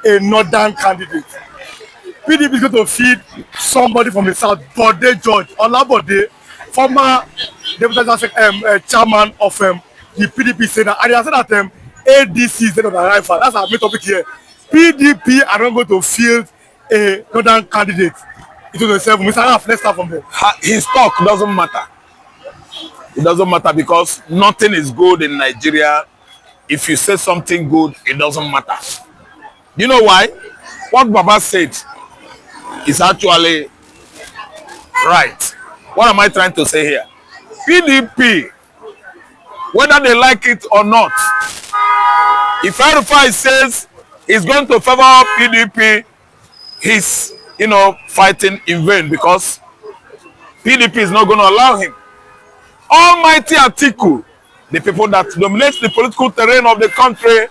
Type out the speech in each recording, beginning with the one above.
a northern candidate. PDP is going to feed somebody from the south. Bode George Olabode, former deputy chairman of the PDP, said that, and he said that ADC is not arrival. That's our main topic here. PDP are not going to field a northern candidate. It was a Mr. Raf, let's start from there. His talk doesn't matter. It doesn't matter because nothing is good in Nigeria. If you say something good, it doesn't matter. You know why? What Baba said is actually right. What am I trying to say here? PDP, whether they like it or not, if Arufai says he's going to favor PDP, he's, fighting in vain because PDP is not going to allow him. Almighty Atiku, the people that dominate the political terrain of the country,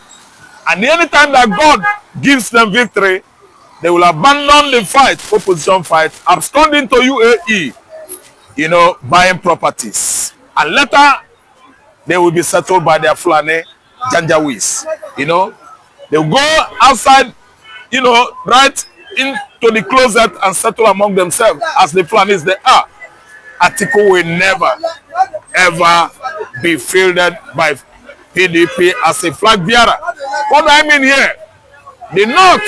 and anytime that God gives them victory, they will abandon the fight, opposition fight, absconding to UAE, buying properties. And later, they will be settled by their Fulani Janjaweeds. They will go outside, right into the closet and settle among themselves as the Fulanis they are. Atiku will never, ever be fielded by PDP as a flag bearer. What do I mean here? The North,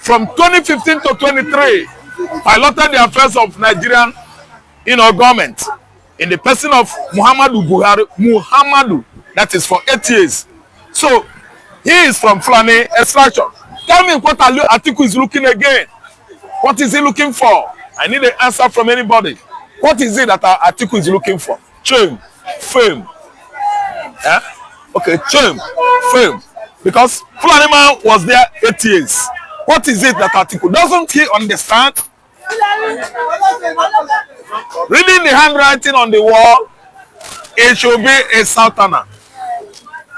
from 2015 to 23, piloted the affairs of Nigerian, government in the person of Muhammadu Buhari. That is for 8 years. So he is from Fulani extraction. Tell me what Atiku is looking again. What is he looking for? I need an answer from anybody. What is it that Atiku is looking for? Fame. Okay, fame. Because Fulani man was there 8 years. What is it that Atiku doesn't he understand? Reading the handwriting on the wall, it should be a sultana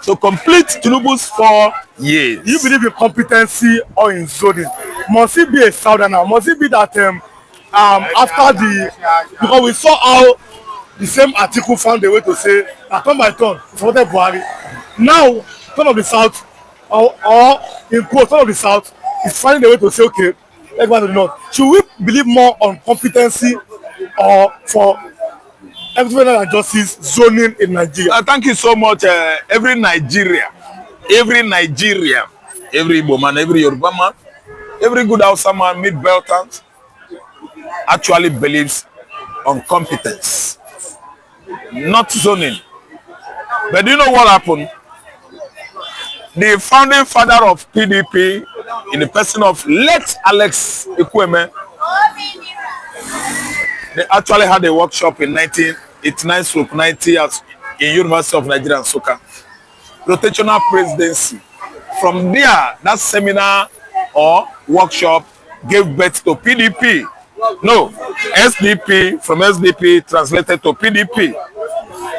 to complete Tinubu's 4 years. Do you believe in competency or in zoning? Must it be a southerner? Must it be that after because we saw how the same Atiku found a way to say that turn by turn supported Buhari. Now turn of the south or in quote turn of the south is finding a way to say okay, let's go to the north. Should we believe more on competency or for everything and justice zoning in Nigeria? Thank you so much. Every Nigeria, every Igbo man, every Yoruba man, every good Hausa man, mid-Beltans, actually believes on competence, not zoning. But do you know what happened? The founding father of PDP, in the person of late Alex Ekweme, they actually had a workshop in 1989-90 in University of Nigeria, Nsukka. Rotational presidency. From there, that seminar or workshop gave birth to PDP. No, SDP, from SDP translated to PDP.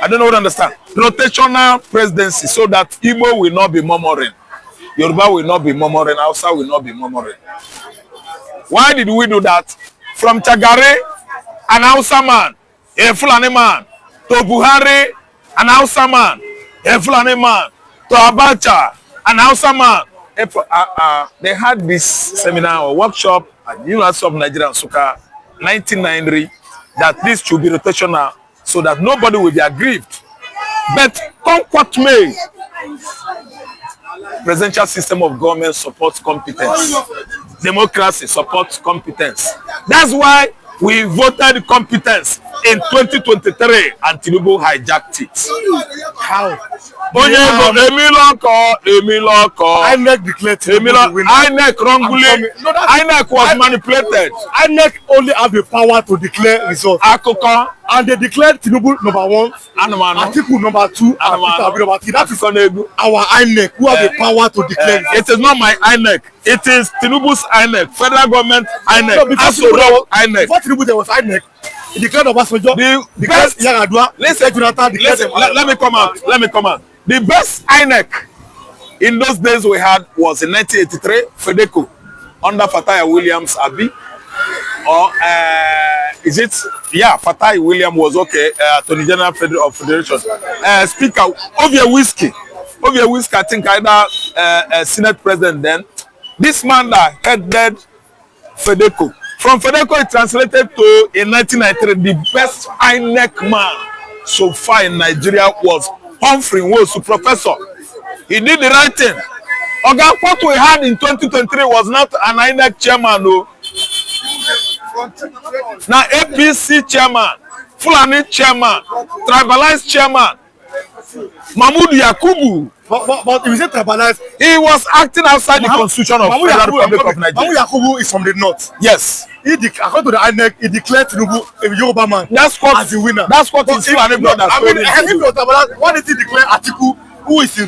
I don't know what to understand. Rotational presidency, so that Igbo will not be murmuring. Yoruba will not be murmuring. Hausa will not be murmuring. Why did we do that? From Chagare, an Hausa man, a Fulani man, to Buhari, an Hausa man, a Fulani man, to Abacha, an Hausa man. They had this seminar or workshop at the University of Nigeria, Nsukka, 1993, that this should be rotational so that nobody will be aggrieved. But come what may, presidential system of government supports competence. Democracy supports competence. That's why we voted competence in 2023 and Tinubu hijacked it. How? INEC declared INEC wrongly. INEC was manipulated. INEC only have the power to declare results. And they declared Tinubu number 1, Atiku number 2, and number 3. That is our INEC who have the power to declare results. It is not my INEC. It is Tinubu's INEC, federal government INEC. No, before Tinubu there was INEC. He declared Obasanjo. The best Yaradua. Let me come out. The best INEC in those days we had was in 1983, Fedeco, under Fatai Williams Abi. Or is it? Yeah, Fatai William was okay. Attorney General of Federation. Speaker Ovia Whiskey, I think either Senate President then, This man that headed Fedeco. From Fedeco, it translated to, in 1993, the best INEC man so far in Nigeria was Humphrey Nwosu, professor. He did the right thing. Oga, what we had in 2023 was not an INEC chairman, no. Now APC chairman, Fulani chairman, tribalized chairman, Mahmoud Yakubu. But if you say tribalized, he was acting outside the constitution of Federal Republic of Nigeria. Mahmoud Yakubu is from the north. Yes. According to the INEC, he declared Tinubu a Yoruba man as the winner. That's what his Fulani brothers told him. If you tribalized, why did he declare Atiku, who is a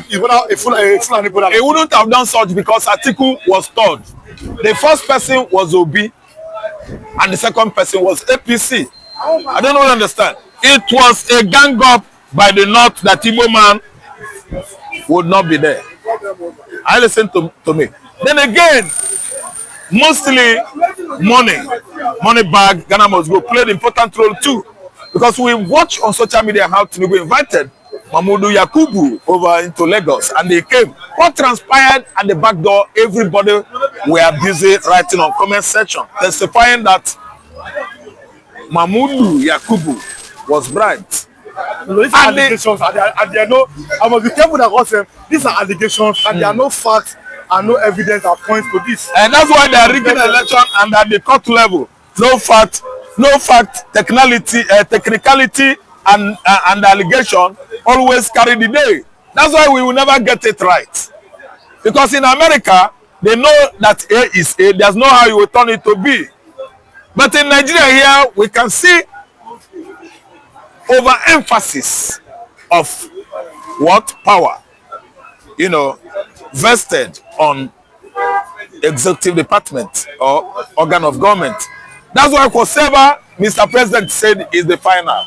Fulani brother? He wouldn't have done such because Atiku was third. The first person was Obi, and the second person was APC. I don't really understand. It was a gang up by the north that Igbo man would not be there. I listen to me. Then again, mostly money bag, Ghana must go played important role too. Because we watch on social media how Tinubu invited Mahmoud Yakubu over into Lagos and they came. What transpired at the back door, everybody were busy writing on comment section, testifying that Mahmoud Yakubu was bribed. These are allegations and there are no, I must be careful that God said, these are allegations and there are no facts and no evidence that points to this. And that's why they are rigging the election and at the court level, no fact, technicality and allegation always carry the day. That's why we will never get it right. Because in America, they know that A is A, there's no how you will turn it to B. But in Nigeria here, we can see overemphasis of what power, vested on executive department or organ of government. That's why whatever Mr. President said is the final.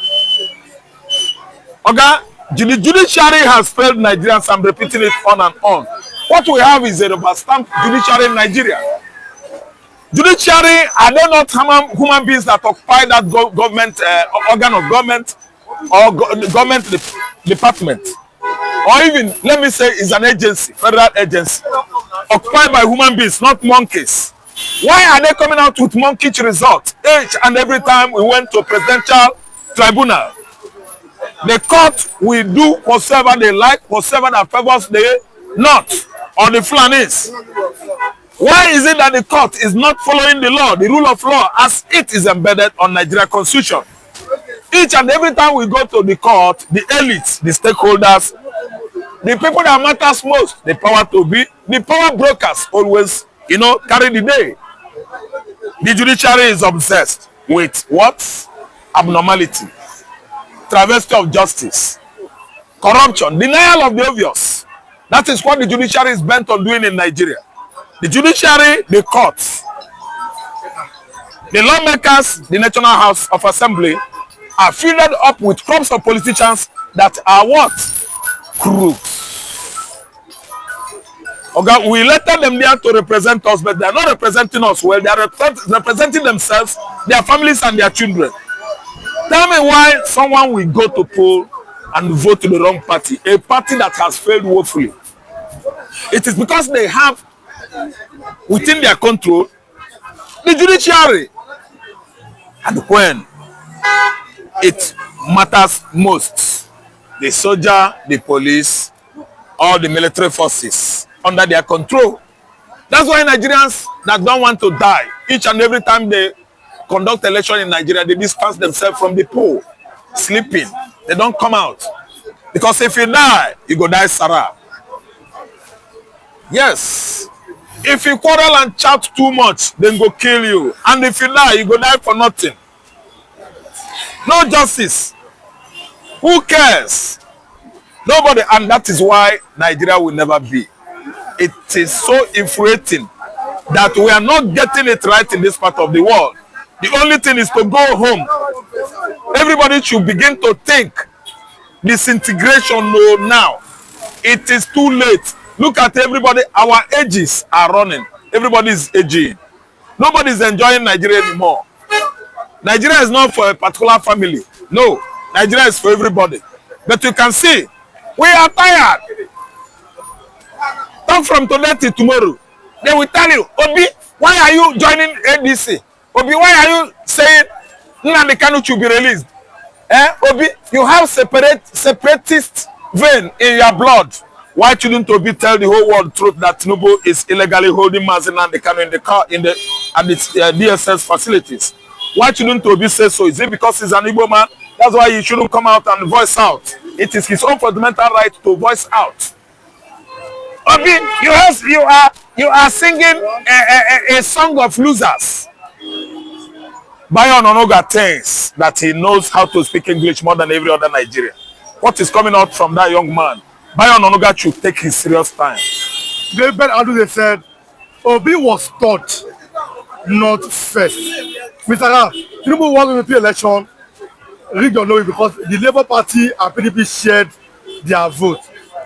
Okay, the judiciary has failed Nigerians. I'm repeating it on and on. What we have is a rubber-stamped judiciary in Nigeria. Judiciary, are they not human beings that occupy that government organ of government or government department? Or even, let me say, it's an agency, federal agency, occupied by human beings, not monkeys. Why are they coming out with monkey results each and every time we went to a presidential tribunal? The court will do whatever they like, whatever that favors the North or the Fulanis. Why is it that the court is not following the law, the rule of law, as it is embedded on Nigeria Constitution? Each and every time we go to the court, the elites, the stakeholders, the people that matters most, the power to be, the power brokers always, carry the day. The judiciary is obsessed with what? Abnormality, travesty of justice, corruption, denial of the obvious. That is what the judiciary is bent on doing in Nigeria. The judiciary, the courts, the lawmakers, the National House of Assembly are filled up with crops of politicians that are what? Crooks. Okay, we elected them there to represent us, but they are not representing us well. They are representing themselves, their families, and their children. Tell me why someone will go to poll and vote to the wrong party, a party that has failed woefully. It is because they have within their control the judiciary. And when it matters most, the soldier, the police, or the military forces under their control. That's why Nigerians that don't want to die, each and every time they conduct election in Nigeria, they distance themselves from the poll, sleeping. They don't come out. Because if you die, you go die Sarah. Yes. If you quarrel and chat too much, then go kill you. And if you die, you go die for nothing. No justice. Who cares? Nobody. And that is why Nigeria will never be. It is so infuriating that we are not getting it right in this part of the world. The only thing is to go home. Everybody should begin to think disintegration now. It is too late. Look at everybody. Our ages are running. Everybody is aging. Nobody is enjoying Nigeria anymore. Nigeria is not for a particular family. No, Nigeria is for everybody. But you can see, we are tired. Not from today till tomorrow. They will tell you, Obi, why are you joining ADC? Obi, why are you saying Nnamdi Kanu should be released? Obi, you have separatist vein in your blood. Why shouldn't Obi tell the whole world the truth that Tinubu is illegally holding Mazi Nnamdi Kanu in the car at its DSS facilities? Why shouldn't Obi say so? Is it because he's an Igbo man? That's why he shouldn't come out and voice out. It is his own fundamental right to voice out. Obi, you are singing a song of losers. Bayo Ononuga thinks that he knows how to speak English more than every other Nigerian. What is coming out from that young man? Bayo Ononuga should take his serious time. David Adu said, Obi was taught, not first. Mr. Raf, Tinubu won the election, rigged or no, because the Labour Party and PDP shared their vote.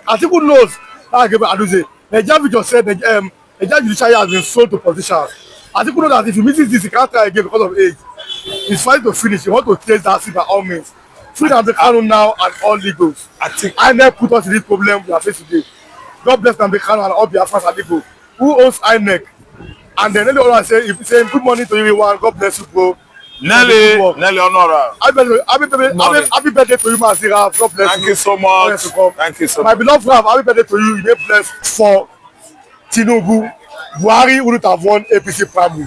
Atiku knows, like Adu said, the just said the Judiciary has been sold to politicians. Atiku knows that if he misses this, he can't try again because of age. He's fighting to finish. He wants to taste that seat by all means. Free Nnamdi Kanu now and all legals. INEC put us in this problem we are facing today. God bless Nnamdi Kanu and all Biafrans and Igbo. Who owns INEC? And then the other say, if he's saying good morning to everyone, God bless you, bro. Nelly Honora. Happy birthday to you, Mazira. God bless you. Thank you so much. Thank you so My much. beloved Raf, happy birthday to you. You may bless for Tinubu. Buhari wouldn't have won APC primary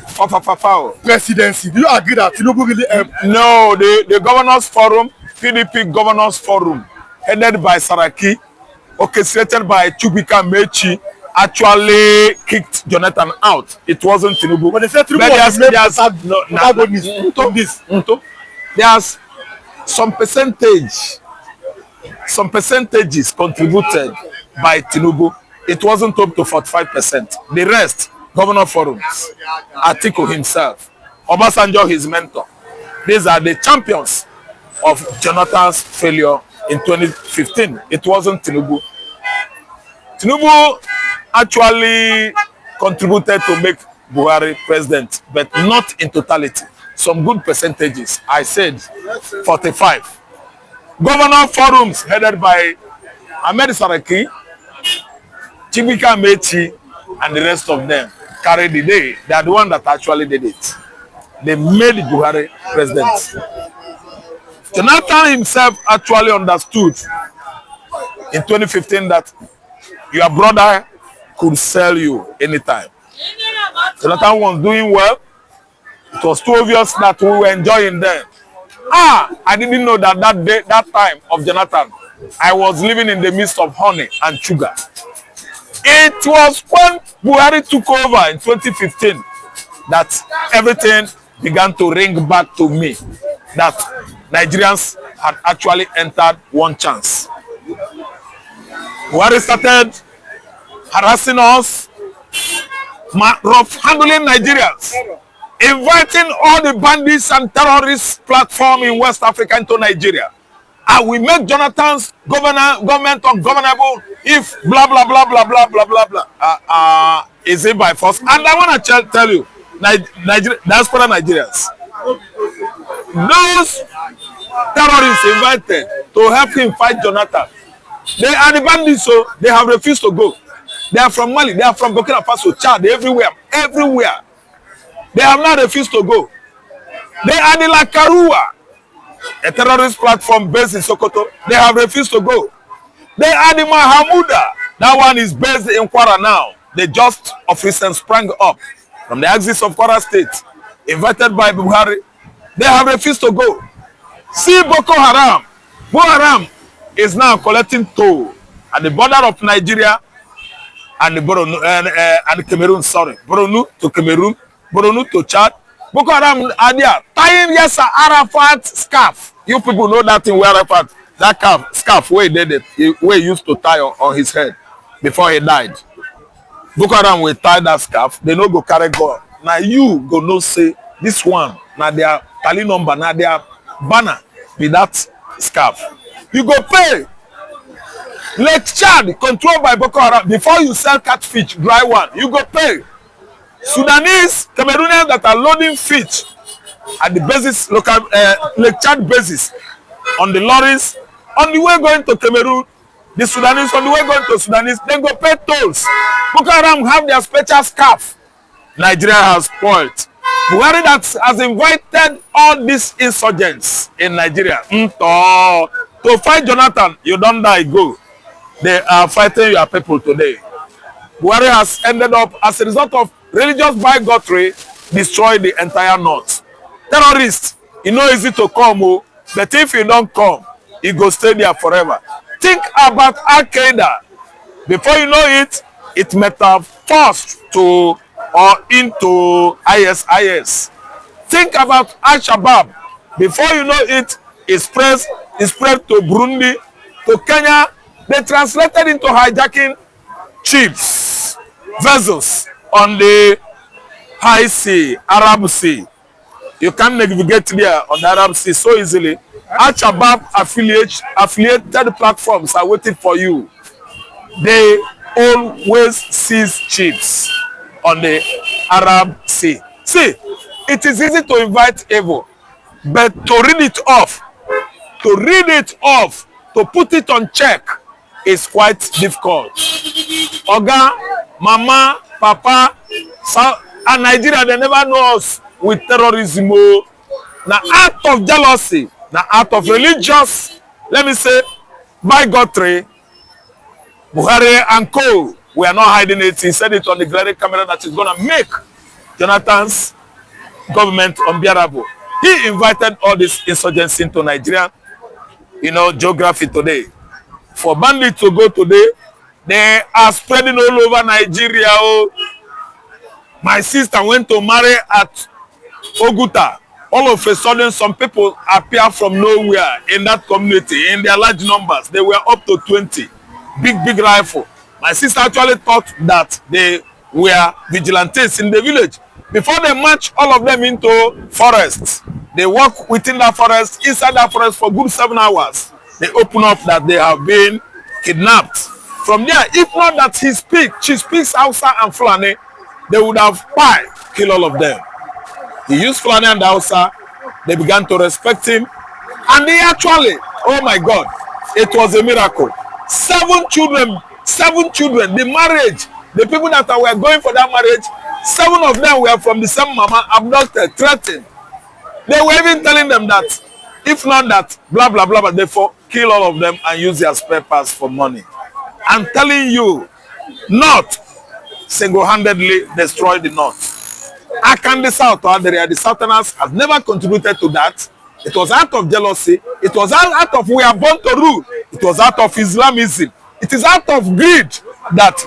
presidency. Do you agree that Tinubu really No, the governors forum, PDP governors forum, headed by Saraki, orchestrated by Amaechi, actually kicked Jonathan out. It wasn't Tinubu. But they said Tinubu was the main there's some percentages contributed by Tinubu. It wasn't up to 45%. The rest, governor forums, Atiku himself, Obasanjo, his mentor. These are the champions of Jonathan's failure in 2015. It wasn't Tinubu. Tinubu actually contributed to make Buhari president, but not in totality. Some good percentages. I said 45. Governor forums headed by Ahmed Saraki, Amaechi, and the rest of them carried the day. They are the one that actually did it. They made Buhari president. Jonathan himself actually understood in 2015 that your brother could sell you anytime. Jonathan was doing well. It was too obvious that we were enjoying them. I didn't know that that time of Jonathan, I was living in the midst of honey and sugar. It was when Buhari took over in 2015 that everything began to ring back to me, that Nigerians had actually entered one chance. Buhari started harassing us, rough handling Nigerians, inviting all the bandits and terrorists platform in West Africa into Nigeria. And we make Jonathan's government ungovernable if blah blah blah blah blah blah blah blah. Is it by force? And I want to tell you, diaspora Nigerians, those terrorists invited to help him fight Jonathan, they are the bandits, so they have refused to go. They are from Mali, they are from Burkina Faso, Chad, everywhere. They have not refused to go. They are the Lakarua, a terrorist platform based in Sokoto. They have refused to go. They are the Mahamuda. That one is based in Kwara now. They just of recent sprang up from the axis of Kwara State, invited by Buhari. They have refused to go. See Boko Haram. Boko Haram is now collecting toll at the border of Nigeria and the and Cameroon. Sorry, Borno to Cameroon, Borno to Chad. Boko Haram are there tying Arafat scarf. You people know that thing where Arafat, that scarf where he did it, where he used to tie on his head before he died. Boko Haram will tie that scarf. They no go carry gun. Now you go no say this one. Now their tally number. Now their banner be that scarf. You go pay. Lake Chad controlled by Boko Haram. Before you sell catfish, dry one, you go pay. Sudanese, Cameroonians that are loading fish at the basis, local Lake Chad basis, on the lorries, on the way going to Cameroon, The Sudanese on the way going to Sudanese, then go pay tolls. Boko Haram have their special scarf. Nigeria has spoiled. Buhari that has invited all these insurgents in Nigeria to fight Jonathan. You don't die, go. They are fighting your people today. Buhari has ended up, as a result of religious bigotry, destroy the entire north. Terrorists, it's not easy to come, but if you don't come, you go stay there forever. Think about Al-Qaeda. Before you know it, it metamorphosed to or into ISIS. Think about Al-Shabaab. Before you know it, it spread to Burundi, to Kenya. They translated into hijacking ships, vessels on the high sea, Arab Sea. You can navigate there on the Arab Sea so easily. Al-Shabaab affiliated platforms are waiting for you. They always seize ships on the Arab Sea. See, it is easy to invite evil, but to read it off, to put it on check is quite difficult. Oga, Mama, Papa, and Nigeria, they never know us with terrorism. Now, out of jealousy, now out of religious, let me say, bigotry, Buhari and co, we are not hiding it. He said it on the glaring camera that is going to make Jonathan's government unbearable. He invited all this insurgency into Nigeria, geography today. For bandits to go today, they are spreading all over Nigeria. Oh. My sister went to marry at Oguta. All of a sudden, some people appear from nowhere in that community, in their large numbers. They were up to 20. Big rifle. My sister actually thought that they were vigilantes in the village. Before they march all of them into forests, they walk within that forest, inside that forest for good 7 hours. They open up that they have been kidnapped. From there, if not that she speaks Hausa and Fulani, they would have killed all of them. He used Fulani and Hausa. They began to respect him. And they actually, oh my God, it was a miracle. 7 children, the marriage, the people that were going for that marriage, 7 of them were from the same mama, abducted, threatened. They were even telling them that, if not that, blah, blah, blah, but they kill all of them and use their spare parts for money. I'm telling you, not single-handedly destroy the North. I can the South, the Southerners have never contributed to that. It was out of jealousy. It was out of we are born to rule. It was out of Islamism. It is out of greed that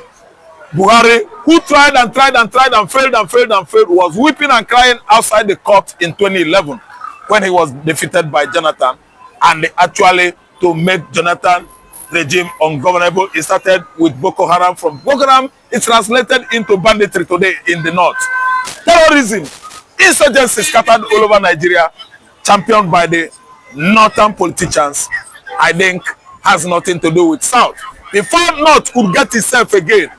Buhari, who tried and failed, was weeping and crying outside the court in 2011 when he was defeated by Jonathan. And they actually, to make Jonathan regime ungovernable, it started with Boko Haram. From Boko Haram, it translated into banditry today in the North. Terrorism, insurgency scattered all over Nigeria, championed by the northern politicians, I think has nothing to do with South. Before North could get itself again,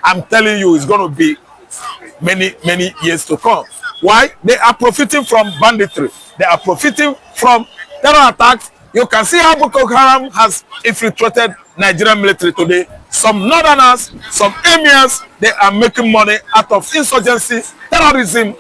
I'm telling you, it's going to be many years to come. Why? They are profiting from banditry. They are profiting from terror attacks. You can see how Boko Haram has infiltrated Nigerian military today. Some northerners, some emirs, they are making money out of insurgency, terrorism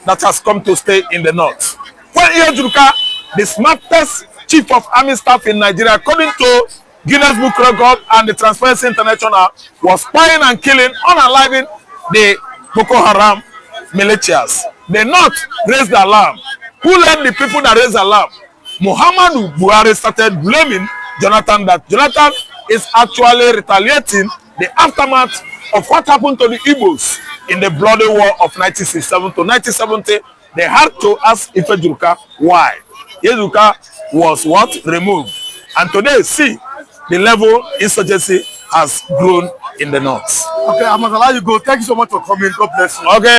that has come to stay in the North. When Atiku, the smartest chief of army staff in Nigeria, according to Guinness Book Record and the Transparency International, was spying and killing, unaliving the Boko Haram militias. The North raised the alarm. Who led the people that raised the alarm? Muhammadu Buhari started blaming Jonathan, that Jonathan is actually retaliating the aftermath of what happened to the Igbos in the bloody war of 1967 to 1970. They had to ask Atiku why. Atiku was what? Removed. And today, see, the level insurgency has grown in the North. Okay, I must allow you go. Thank you so much for coming. God bless you. Okay.